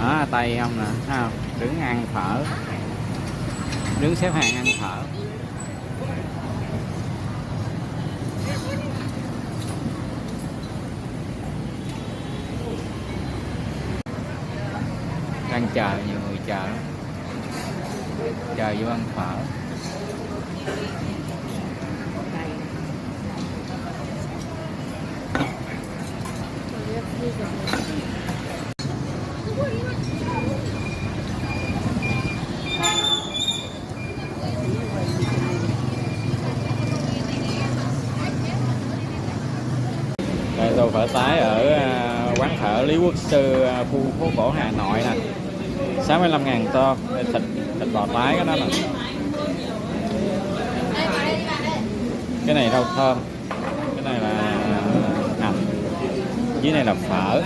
ở Tây không nè, thấy không? Đứng ăn phở, đứng xếp hàng ăn phở. Đang chờ, nhiều người chờ vô ăn phở. Đây tô phở tái ở quán phở Lý Quốc Sư, khu phố cổ Hà Nội nè, 65.000 tô. Đây thịt bò tái cái đó nè. Cái này rau thơm, cái này là hành, dưới này là phở.